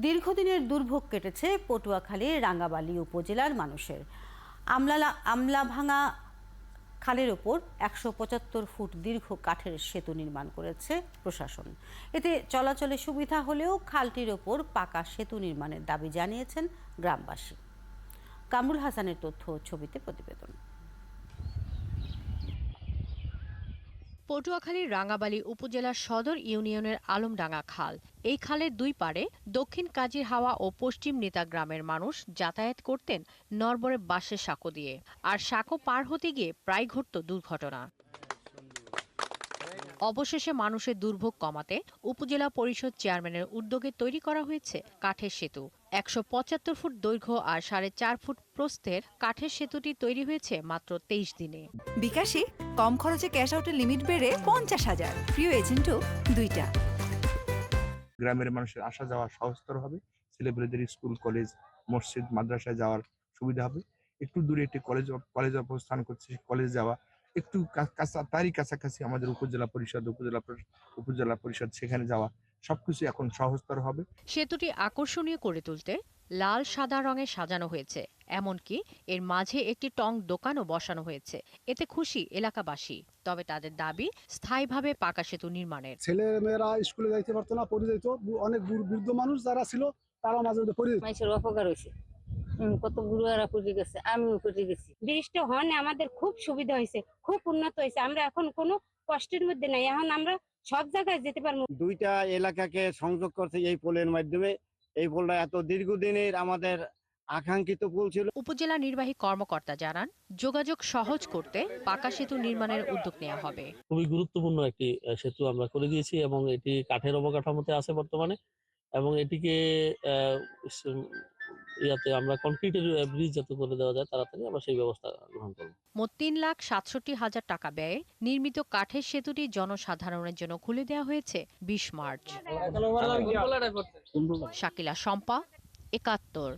দীর্ঘদিনের দুর্ভোগ কেটেছে পটুয়াখালীর রাঙ্গাবালী উপজেলার মানুষের। আমলাভাঙা খালের ওপর ১৭৫ ফুট দীর্ঘ কাঠের সেতু নির্মাণ করেছে প্রশাসন। এতে চলাচলে সুবিধা হলেও খালটির ওপর পাকা সেতু নির্মাণের দাবি জানিয়েছেন গ্রামবাসী। কামরুল হাসানের তথ্য ও ছবিতে প্রতিবেদন। পটুয়াখালীর রাঙ্গাবালী উপজেলার সদর ইউনিয়নের আলমডাঙ্গা খাল। এই খালের দুই পাড়ে দক্ষিণ কাজীর হাওয়া ও পশ্চিম নেতা গ্রামের মানুষ যাতায়াত করতেন নরবরে বাঁশের সাঁকো দিয়ে, আর সাঁকো পার হতে গিয়ে প্রায় ঘটত দুর্ঘটনা। অবশেষে মানুষের দুর্ভোগ কমাতে উপজেলা পরিষদ চেয়ারম্যানের উদ্যোগে তৈরি করা হয়েছে কাঠের সেতু। ১৭৫ ফুট দৈর্ঘ্য আর ৪.৫ ফুট প্রস্থের কাঠের সেতুটি তৈরি হয়েছে মাত্র ২৩ দিনে। বিকাশে কম খরচে ক্যাশ আউটের লিমিট বেড়ে ৫০,০০০। প্রিয় এজেন্টও 2টা। গ্রামের মানুষের আসা যাওয়া সহজতর হবে, ছেলেপেলেদের স্কুল, কলেজ, মসজিদ, মাদ্রাসায় যাওয়ার সুবিধা হবে। একটু দূরে একটি কলেজ অবস্থান করছে, কলেজ যাওয়া একটু তারই কাছাকাছি আমাদের উপজেলা পরিষদ সেখানে যাওয়া সবকিছু এখন সহজতর হবে। সেতুটি আকর্ষণীয় করে তুলতে লাল সাদা রঙে সাজানো হয়েছে, এমনকি এর মাঝে একটি টং দোকানও বসানো হয়েছে। এতে খুশি এলাকাবাসী, তবে তাদের দাবি স্থায়ীভাবে পাকা সেতু নির্মাণের। ছেলে মেয়েরা স্কুলে যাইতে পারতো না, পড়ে যাইতো। অনেক বৃদ্ধ মানুষ যারা ছিল তারা মাঝে মধ্যে পড়ে যেত। মানুষের অপকার হয়েছে, কত গুরুয়ারা পড়ে গেছে, আমিও পড়ে গেছি। ব্রিজটা হন আমাদের খুব সুবিধা হয়েছে, খুব উন্নত হয়েছে। আমরা এখন কোনো কষ্টের মধ্যে নাই, এখন আমরা সব জায়গায় যেতে পারবো। দুইটা এলাকাকে সংযোগ করছে এই পোলের মাধ্যমে। এই পোলটা এত দীর্ঘদিনের আমাদের আকাঙ্ক্ষিত পোল ছিল। উপজেলা নির্বাহী কর্মকর্তা জানান, যোগাযোগ সহজ করতে পাকা সেতু নির্মাণের উদ্যোগ নেওয়া হবে। খুবই গুরুত্বপূর্ণ একটি সেতু আমরা করে দিয়েছি এবং এটি কাঠের অবকাঠামোতে আছে বর্তমানে, এবং এটিকে আমরা কনক্রিটের ব্রিজ যাতে করে দেওয়া যায় তাড়াতাড়ি, আমরা সেই ব্যবস্থা গ্রহণ করব। মোট ৩,৬৭,০০০ টাকা ব্যয়ে নির্মিত কাঠের সেতুটি জনসাধারণের জন্য খুলে দেওয়া হয়েছে ২০ মার্চ। শাকিলা শম্পা, ৭১।